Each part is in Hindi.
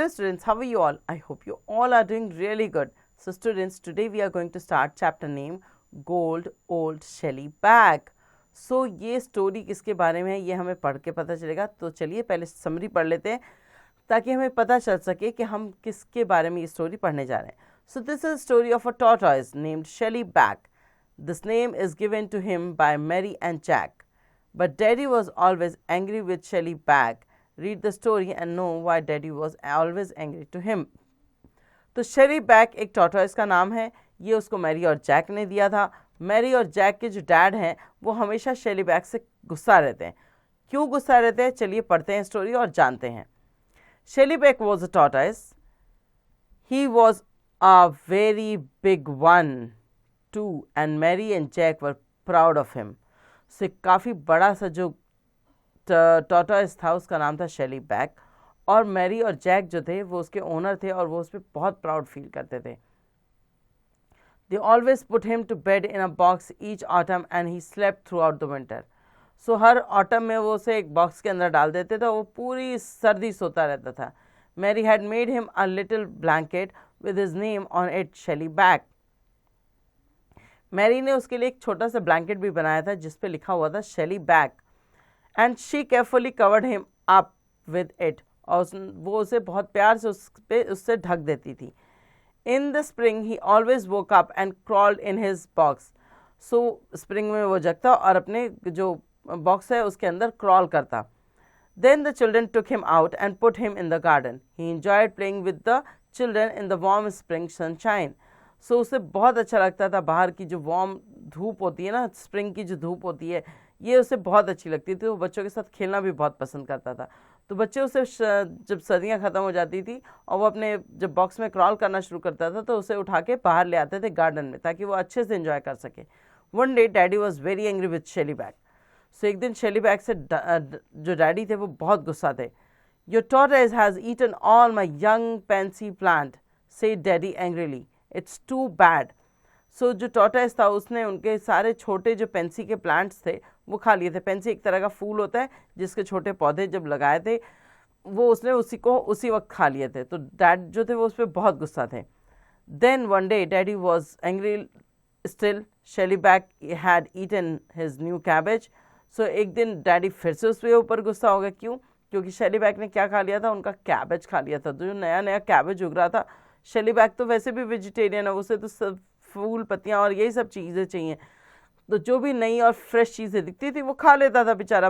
Hello students, how are you all? I hope you all are doing really good. So students, today we are going to start chapter name Gold Old Shelly Bag. So ये स्टोरी किसके बारे में है ये हमें पढ़ के पता चलेगा. तो चलिए पहले समरी पढ़ लेते हैं ताकि हमें पता चल सके कि हम किसके बारे में ये स्टोरी पढ़ने जा रहे हैं. So this is story of a tortoise named Shelly Bag. This name is given to him by Mary and Jack. But Daddy was always angry with Shelly Bag. Read the story and know why Daddy was always angry to him. तो शेली बैग एक टॉर्टॉइस का नाम है. ये उसको मैरी और जैक ने दिया था. मैरी और जैक के जो डैड हैं वो हमेशा शेली बैग से गुस्सा रहते हैं. क्यों गुस्सा रहते हैं चलिए पढ़ते हैं स्टोरी और जानते हैं. Shelley Bag was a tortoise. He was a very big one too and Mary and Jack were proud of him. से काफ़ी बड़ा सा जो टॉर्टॉइस था उसका नाम था शेली बैग और मैरी और जैक जो थे वो उसके ओनर थे और वो उस पर बहुत प्राउड फील करते थे. They always put him to bed in a box each autumn and he slept throughout the winter. So हर ऑटम में वो उसे एक बॉक्स के अंदर डाल देते थे. वो पूरी सर्दी सोता रहता था. Mary had made him a little blanket with his name on it, Shelly Back. Mary ने उसके लिए एक छोटा सा ब्लैंकेट भी बनाया था जिस पे लिखा हुआ था Shelley Bag. And she carefully covered him up with it. और वो उसे बहुत प्यार से उससे ढक देती थी. In the spring he always woke up and crawled in his box. So spring में वो जगता और अपने जो बॉक्स है उसके अंदर क्रॉल करता. Then the children took him out and put him in the garden. He enjoyed playing with the children in the warm spring sunshine. So उसे बहुत अच्छा लगता था. बाहर की जो वार्म धूप होती है ना, स्प्रिंग की जो धूप होती है, ये उसे बहुत अच्छी लगती थी. वो बच्चों के साथ खेलना भी बहुत पसंद करता था. तो बच्चे उसे जब सर्दियाँ ख़त्म हो जाती थी और वो अपने जब बॉक्स में क्रॉल करना शुरू करता था तो उसे उठा के बाहर ले आते थे गार्डन में ताकि वो अच्छे से एंजॉय कर सके. One day daddy was very angry with Shelley Bag. So एक दिन शेली बैग से जो डैडी थे वो बहुत गुस्सा थे. Your tortoise has eaten all my young pansy plant, said daddy angrily. It's too bad. So जो टॉर्टॉइस था उसने उनके सारे छोटे जो पेंसी के प्लांट्स थे वो खा लिए थे. पेंसी एक तरह का फूल होता है जिसके छोटे पौधे जब लगाए थे वो उसने उसी वक्त खा लिए थे. तो डैड जो थे वो उस पर बहुत गुस्सा थे. Then one day daddy was angry still. Shelley Bag had eaten his new cabbage. So एक दिन डैडी फिर से उसके ऊपर गुस्सा हो गया. क्यों? क्योंकि शेली बैग ने क्या खा लिया था? उनका कैबेज खा लिया था. तो जो नया नया कैबेज उग रहा था, शेली बैग तो वैसे भी वेजिटेरियन है, उसे तो सब फूल पत्तियाँ और यही सब चीज़ें चाहिए. तो जो भी नई और फ्रेश चीज़ें दिखती थी वो खा लेता था बेचारा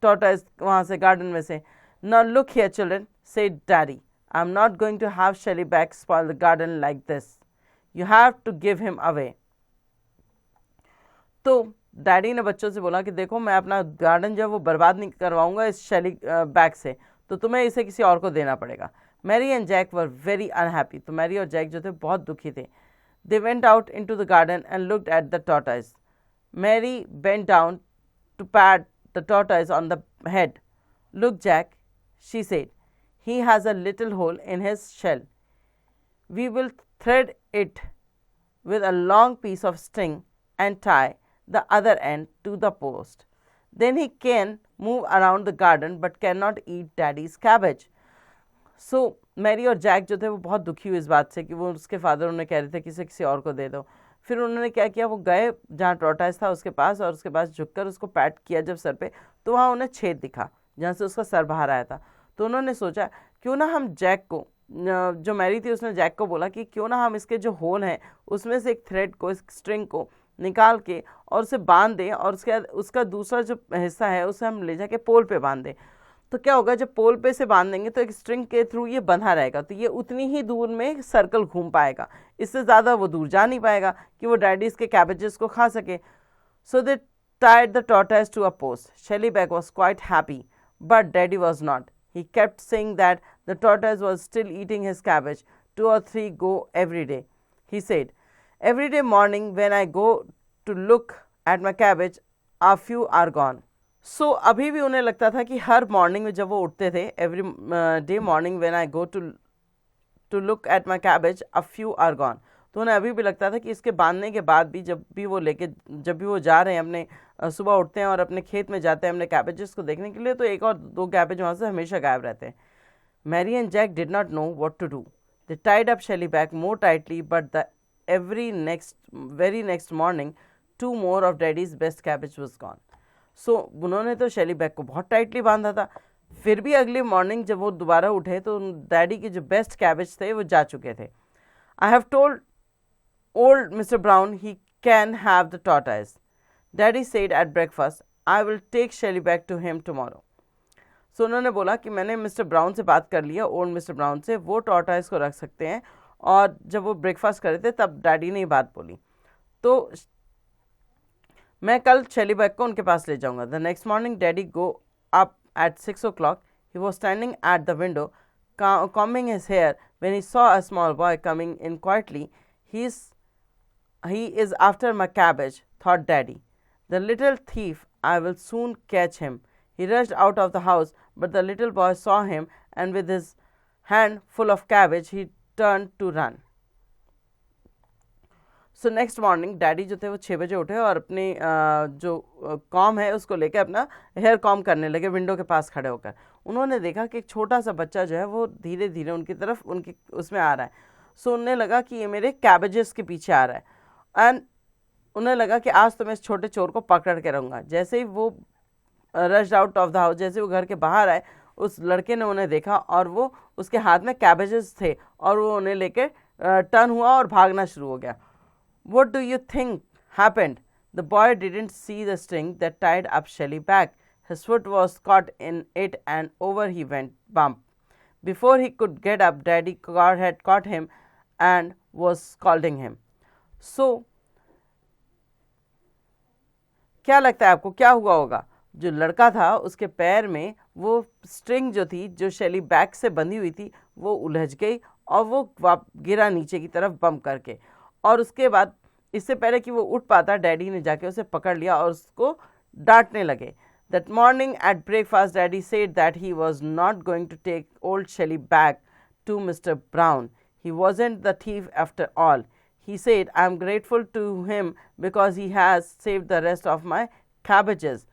टॉर्टॉइस वहाँ से गार्डन में से. Now look here children, said daddy, I am not going to have Shelly Back spoil the garden like this. You have to give him away. तो डैडी ने बच्चों से बोला कि देखो मैं अपना गार्डन जो है वो बर्बाद नहीं करवाऊंगा इस शेली बैग से, तो तुम्हें इसे किसी और को देना पड़ेगा. Mary and Jack were very unhappy. तो मैरी और जैक जो थे बहुत दुखी थे. They went out into the garden and looked at the tortoise. Mary bent down to pat the tortoise on the head. Look, Jack, she said. He has a little hole in his shell. We will thread it with a long piece of string and tie the other end to the post. Then he can move around the garden but cannot eat Daddy's cabbage. So Mary और जैक जो थे वो बहुत दुखी हुए इस बात से कि वो उसके फादर उन्हें कह रहे थे कि इसे किसी और को दे दो. फिर उन्होंने क्या किया, वो गए जहाँ टॉर्टॉइस था उसके पास और उसके पास झुककर उसको पैट किया जब सर पे, तो वहाँ उन्हें छेद दिखा जहाँ से उसका सर बाहर आया था. तो उन्होंने सोचा क्यों ना हम जैक को, जो मैरी थी उसने जैक को बोला कि क्यों ना हम इसके जो होल हैं उसमें से एक थ्रेड को, इस स्ट्रिंग को निकाल के और उसे बांध दें और उसका दूसरा जो हिस्सा है उसे हम ले जाके पोल पे बांध दें. तो क्या होगा, जब पोल पे से बांध देंगे तो एक स्ट्रिंग के थ्रू ये बंधा रहेगा, तो ये उतनी ही दूर में सर्कल घूम पाएगा, इससे ज़्यादा वो दूर जा नहीं पाएगा कि वो डैडीज़ के कैबेजेस को खा सके. सो दे tied the tortoise to a post. Shelly Bag was quite happy, but Daddy was not. He kept saying that the tortoise was still eating his cabbage. 2 or 3 go every day. He said, every day morning when I go to look at my cabbage, a few are gone. सो अभी भी उन्हें लगता था कि हर मॉर्निंग में जब वो उठते थे, every day morning when I go to look at my cabbage a few are gone. तो उन्हें अभी भी लगता था कि इसके बांधने के बाद भी जब भी वो जा रहे हैं अपने सुबह उठते हैं और अपने खेत में जाते हैं अपने कैबेजेस को देखने के लिए, तो 1 और 2 कैबेज वहाँ से हमेशा गायब रहते हैं. Mary and Jack did not know what to do. They tied up Shelley back more tightly, but the very next morning, 2 more of Daddy's best cabbage was gone. So उन्होंने तो शेली बैग को बहुत टाइटली बांधा था, फिर भी अगली मॉर्निंग जब वो दोबारा उठे तो डैडी के जो बेस्ट कैबेज थे वो जा चुके थे. I have told old Mr. Brown he can have the tortoise. Daddy said at breakfast, I will take Shelley back to him tomorrow. So उन्होंने बोला कि मैंने मिस्टर ब्राउन से बात कर लिया, ओल्ड मिस्टर ब्राउन से, वो टॉर्टाइज को रख सकते हैं. और जब वो ब्रेकफास्ट कर रहे थे तब डैडी ने ये बात बोली, तो मैं कल शेली बैग को उनके पास ले जाऊंगा. The next morning daddy go up at 6 o'clock. He was standing at the window, combing his hair, when he saw a small boy coming in quietly. He is after my cabbage, thought Daddy. The little thief, I will soon catch him. He rushed out of the house, but the little boy saw him, and with his hand full of cabbage, he turned to run. So next morning daddy जो थे वो 6 बजे उठे और अपनी जो कॉम है उसको लेकर अपना हेयर कॉम करने लगे विंडो के पास खड़े होकर. उन्होंने देखा कि एक छोटा सा बच्चा जो है वो धीरे धीरे उनकी तरफ उनकी उसमें आ रहा है. सो उन्हें लगा कि ये मेरे कैबेजेस के पीछे आ रहा है, एंड उन्हें लगा कि आज तो मैं इस छोटे चोर को पकड़ के रहूँगा. जैसे ही वो rushed out of the house, जैसे वो घर के बाहर आए, उस लड़के ने उन्हें देखा और वो उसके हाथ में कैबेजेस थे और वो उन्हें लेके टर्न हुआ और भागना शुरू हो गया. What do you think happened? The boy didn't see the string that tied up Shelley back. His foot was caught in it and over he went bump. Before he could get up, Daddy had caught him and was scolding him. So, क्या लगता है आपको क्या हुआ होगा? जो लड़का था उसके पैर में वो स्ट्रिंग जो थी, जो शेली बैग से बंधी हुई थी, वो उलझ गई और वो गिरा नीचे की तरफ बम्प करके. और उसके बाद इससे पहले कि वो उठ पाता, डैडी ने जाके उसे पकड़ लिया और उसको डांटने लगे. That morning at breakfast daddy said that he was not going to take old Shelly Back to mister Brown. He wasn't the thief after all. He said I am grateful to him because he has saved the rest of my cabbages.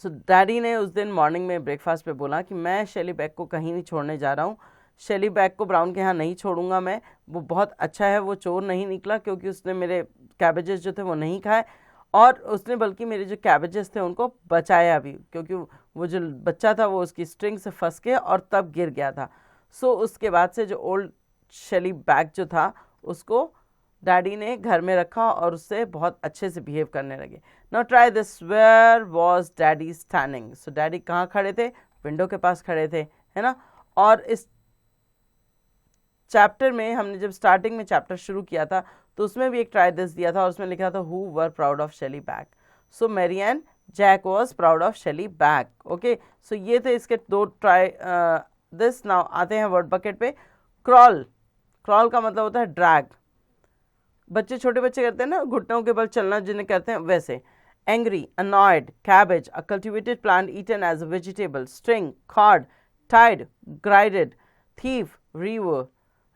So daddy ने उस दिन मॉर्निंग में ब्रेकफास्ट पे बोला कि मैं शेली बैग को कहीं नहीं छोड़ने जा रहा हूँ. शेली बैग को ब्राउन के यहाँ नहीं छोड़ूंगा मैं. वो बहुत अच्छा है, वो चोर नहीं निकला क्योंकि उसने मेरे कैबेजेस जो थे वो नहीं खाए, और उसने बल्कि मेरे जो कैबेजेस थे उनको बचाया भी, क्योंकि वो जो बच्चा था वो उसकी स्ट्रिंग से फंस के और तब गिर गया था. सो उसके बाद से जो ओल्ड शेली बैग जो था उसको डैडी ने घर में रखा और उससे बहुत अच्छे से बिहेव करने लगे. Now try this. Where was daddy standing? So daddy कहाँ खड़े थे? विंडो के पास खड़े थे, है ना. और इस चैप्टर में हमने जब स्टार्टिंग में चैप्टर शुरू किया था तो उसमें भी एक ट्राई दिस दिया था और उसमें लिखा था who were proud of Shelley Bag. So Mary and Jack was proud of Shelley Bag. Okay, so ये थे इसके 2 ट्राई दिस. नाउ आते हैं वर्ड बकेट पे. क्रॉल. क्रॉल का मतलब होता है ड्रैग. बच्चे, छोटे बच्चे करते हैं ना घुटनों के बल चलना, जिन्हें कहते हैं वैसे. Angry, annoyed, cabbage, a cultivated plant eaten as a vegetable. String, cord, tied, ग्राइडेड. Thief, reaver.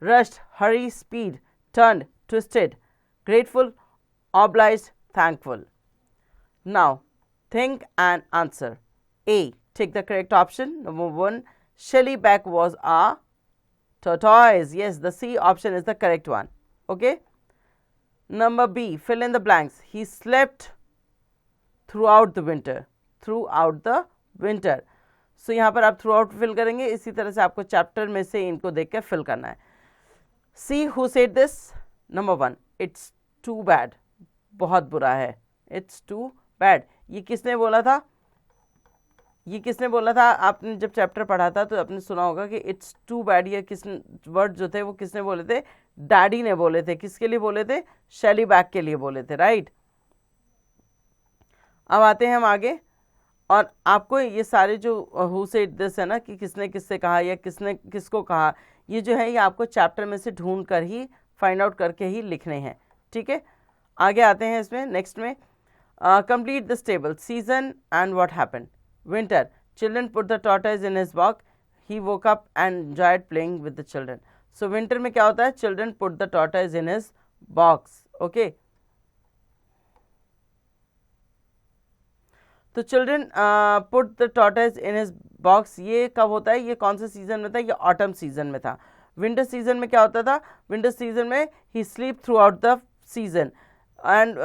Rushed, hurry, speed, turned, twisted. Grateful, obliged, thankful. Now, think and answer. A. Take the correct option. Number 1. Shelley back was a tortoise. Yes, the C option is the correct one. Okay. Number B. Fill in the blanks. He slept throughout the winter. Throughout the winter. So, यहाँ पर आप throughout fill करेंगे. इसी तरह से आपको चैप्टर में से इनको देख के fill करना है. See who said this? Number 1. It's too bad. बहुत बुरा है. It's too bad. ये किसने बोला था? ये किसने बोला था? आपने जब चैप्टर पढ़ा था तो आपने सुना होगा कि it's too bad. ये किस वर्ड जो थे वो किसने बोले थे? डैडी ने बोले थे. किसके लिए बोले थे? शेली बैग के लिए बोले थे, राइट. अब आते हैं हम आगे, और आपको ये सारे जो हु सेड दिस है ना, कि किसने किससे कहा या किसने किसको कहा, ये जो है ये आपको चैप्टर में से ढूंढ कर ही फाइंड आउट करके ही लिखने हैं. ठीक है, आगे आते हैं इसमें नेक्स्ट में. Complete this table. Season and what happened. Winter. Children put the tortoise in his box. He woke up and enjoyed playing with the children. So winter में क्या होता है? Children put the tortoise in his box. Okay, तो children put the tortoise in his box, ये कब होता है, ये कौन से सीजन में था, ये ऑटम सीजन में था। विंटर सीजन में क्या होता था, विंटर सीजन में he sleep throughout the season and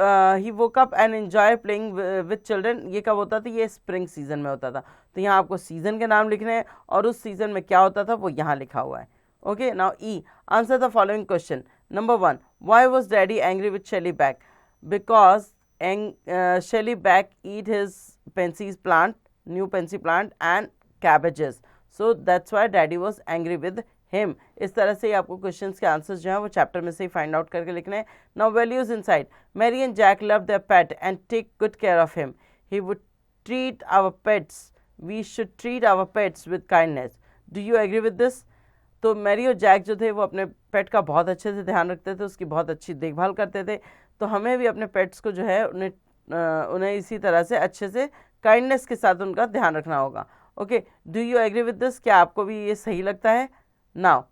he woke up and enjoy playing with children, ये कब होता था, ये स्प्रिंग सीजन में होता था। तो यहाँ आपको सीजन के नाम लिखने हैं और उस सीजन में क्या होता था वो यहाँ लिखा हुआ है। Okay, now E, answer the following question. Number 1, why was daddy angry with Shelly Back? Because Shelly Back eat his Pansy's plant, new Pansy plant and cabbages. So that's why daddy was angry with him. इस तरह से ही आपको क्वेश्चंस के आंसर्स जो हैं वो चैप्टर में से ही फाइंड आउट करके लिखने हैं। Now values inside. Mary and Jack love their pet and take good care of him. He would treat our pets. We should treat our pets with kindness. Do you agree with this? तो मैरी और जैक जो थे वो अपने पेट का बहुत अच्छे से ध्यान रखते थे, उसकी बहुत अच्छी देखभाल करते थे। तो हमें भी अपने पेट्स को जो है उन्हें इसी तरह से अच्छे से काइंडनेस के साथ उनका ध्यान रखना होगा। Okay, do you agree with this? क्या आपको भी ये सही लगता है? Now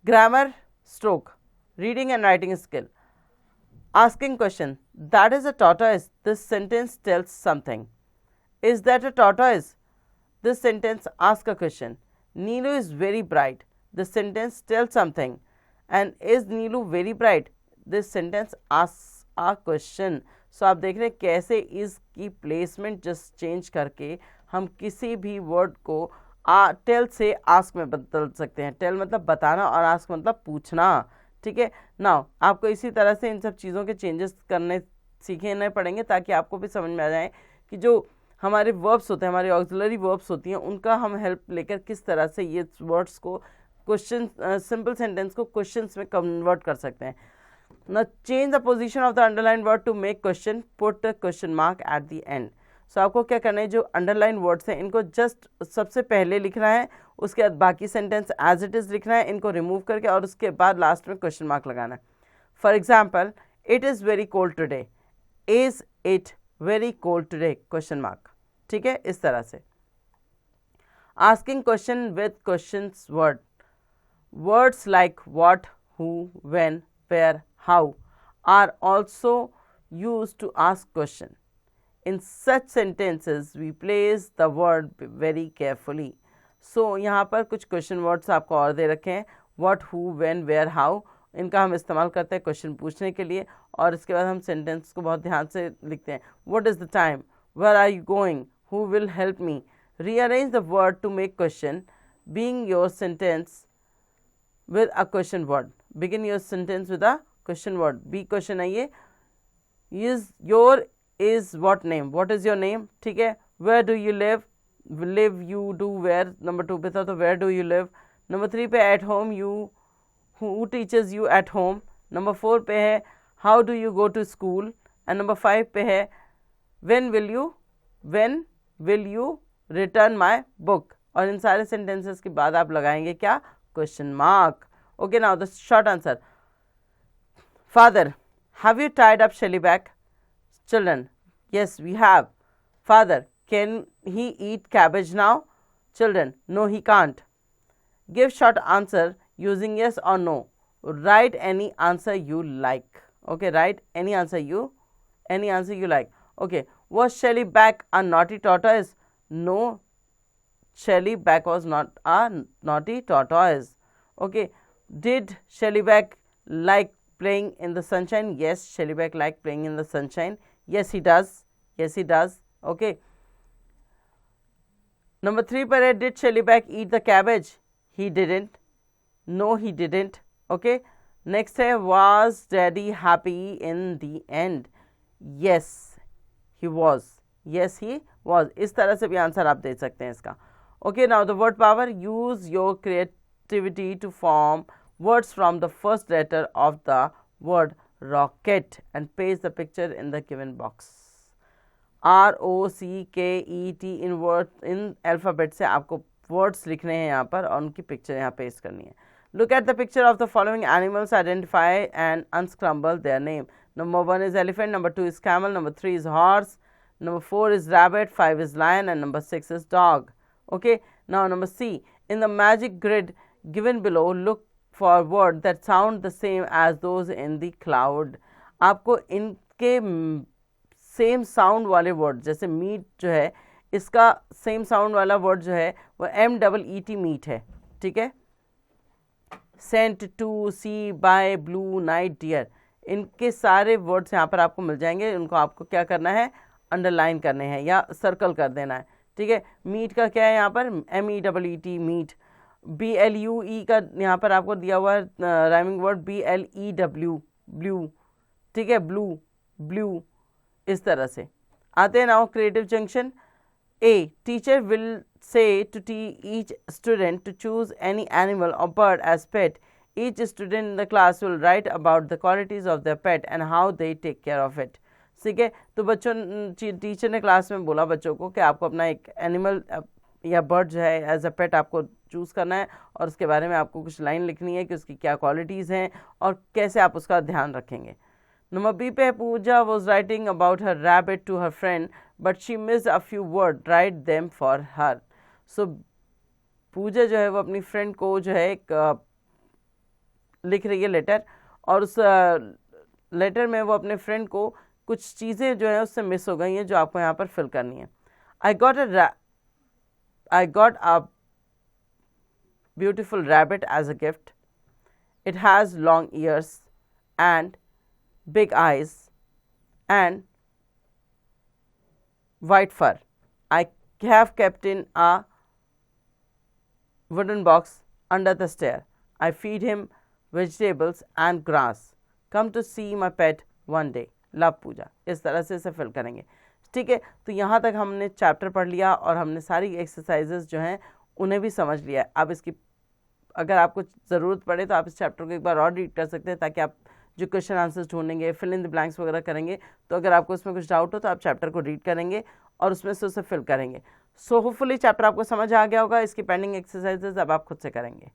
grammar stroke, reading and writing skill. Asking question, that is a tortoise, this sentence tells something. Is that a tortoise? This sentence ask a question. Neelu is very bright. This sentence tells something. And is Neelu very bright? This sentence asks a question. So आप देख रहे हैं कैसे इसकी प्लेसमेंट जस्ट चेंज करके हम किसी भी वर्ड को टेल से आस्क में बदल सकते हैं। टेल मतलब बताना और आस्क मतलब पूछना। ठीक है, नाउ आपको इसी तरह से इन सब चीज़ों के चेंजेस करने सीखने पड़ेंगे ताकि आपको भी समझ में आ जाए कि जो हमारे वर्ब्स होते हैं, हमारी ऑक्सिलरी वर्ब्स होती हैं, उनका हम हेल्प लेकर किस तरह से ये वर्ड्स को क्वेश्चन, सिंपल सेंटेंस को क्वेश्चंस में कन्वर्ट कर सकते हैं। ना change the position of the underline word to make question, put the question mark at the end. So आपको क्या करना है, जो अंडरलाइन वर्ड्स हैं इनको जस्ट सबसे पहले लिखना है, उसके बाद बाकी सेंटेंस एज इट इज़ लिखना है, इनको रिमूव करके, और उसके बाद लास्ट में क्वेश्चन मार्क लगाना है। For example, it is very cold today, is it very cold today, question mark. ठीक है, इस तरह से asking question with questions word, words like what, who, when, where, how are also used to ask question. In such sentences we place the word very carefully. So यहाँ पर कुछ क्वेश्चन वर्ड्स आपको और दे रखे हैं, what, who, when, where, how, इनका हम इस्तेमाल करते हैं क्वेश्चन पूछने के लिए, और इसके बाद हम सेंटेंस को बहुत ध्यान से लिखते हैं। What is the time, where are you going, who will help me। Rearrange the word to make question, being your sentence with a question word। Begin your sentence with a question word, be question है ये। is your is what name, what is your name। ठीक है, where do you live, live you do where, number 2 पे था तो where do you live। number 3 पे at home, you who teaches you at home। number 4 पे है how do you go to school, and number 5 पे है when will you return my book। और इन सारे सेंटेंसेस के बाद आप लगाएंगे क्या, question mark. Okay, now the short answer. Father, have you tied up Shelly Back? Children, yes we have. Father, can he eat cabbage now? Children, no he can't. Give short answer using yes or no। write any answer you like। okay, write any answer you like। okay, was Shelly Back a naughty tortoise? No, Shelly Back was not a naughty tortoise। okay, did Shelly Back like playing in the sunshine? Yes, Shelly Back liked playing in the sunshine। yes he does। okay, number 3 पर है, did Shelly Back eat the cabbage? He didn't। no he didn't। okay, next है, was daddy happy in the end? yes he was। yes he was। इस तरह से भी आंसर आप दे सकते हैं इसका। Okay, now the word power, use your creativity to form words from the first letter of the word rocket and paste the picture in the given box. ROCKET इन वर्ड, इन अल्फ़ाबेट से आपको वर्ड्स लिखने हैं यहाँ पर और उनकी पिक्चर यहाँ पेस्ट करनी है। Look at the picture of the following animals, identify and unscramble their name। number 1 is elephant, number 2 is camel, number 3 is horse, number 4 is rabbit, 5 is lion, and number 6 is dog। okay, now number C, in the magic grid given below, look for words that sound the same as those in the cloud। आपको इनके सेम साउंड वाले वर्ड, जैसे मीट जो है इसका सेम साउंड वाला वर्ड जो है वो MEET मीट है, ठीक है। Sent, two, see, by, blue, night, dear, इनके सारे वर्ड्स यहाँ पर आपको मिल जाएंगे। उनको आपको क्या करना है, अंडरलाइन करने हैं या सर्कल कर देना है, ठीक है। मीट का क्या है यहाँ पर, MEET मीट। BLUE का यहाँ पर आपको दिया हुआ है राइमिंग वर्ड BLEW ब्लू, ठीक है, ब्लू ब्लू, इस तरह से आते हैं। Now creative junction. A. Teacher will say to each student to choose any animal or bird as pet. Each student in the class will write about the qualities of their pet and how they take care of it. ठीक है, तो बच्चों टीचर ने क्लास में बोला बच्चों को कि आपको अपना एक एनिमल या बर्ड जो है एज अ पेट आपको चूज़ करना है और उसके बारे में आपको कुछ लाइन लिखनी है कि उसकी क्या क्वालिटीज़ हैं और कैसे आप उसका ध्यान रखेंगे। नंबर बी पे Pooja was writing about her rabbit to her friend but she missed a few word, write them for her. So Pooja जो है वो अपनी फ्रेंड को जो है एक लिख रही है लेटर, और उस लेटर में वो अपने फ्रेंड को कुछ चीज़ें जो है उससे मिस हो गई हैं जो आपको यहाँ पर फिल करनी है। I got a beautiful rabbit as a gift. It has long ears and big eyes and white fur. I have kept in a wooden box under the stair. I feed him vegetables and grass. Come to see my pet one day. Love पूजा। इस तरह से इसे फिल करेंगे, ठीक है। तो यहाँ तक हमने चैप्टर पढ़ लिया और हमने सारी एक्सरसाइजेस जो हैं उन्हें भी समझ लिया। अब इसकी अगर आपको ज़रूरत पड़े तो आप इस चैप्टर को एक बार और रीड कर सकते हैं, ताकि आप जो क्वेश्चन आंसर्स ढूंढेंगे, फिल इन द ब्लैंक्स वगैरह करेंगे, तो अगर आपको उसमें कुछ डाउट हो तो आप चैप्टर को रीड करेंगे और उसमें से उसे फिल करेंगे। सो होपफुली चैप्टर आपको समझ आ गया होगा। इसकी पेंडिंग एक्सरसाइजेज अब आप खुद से करेंगे।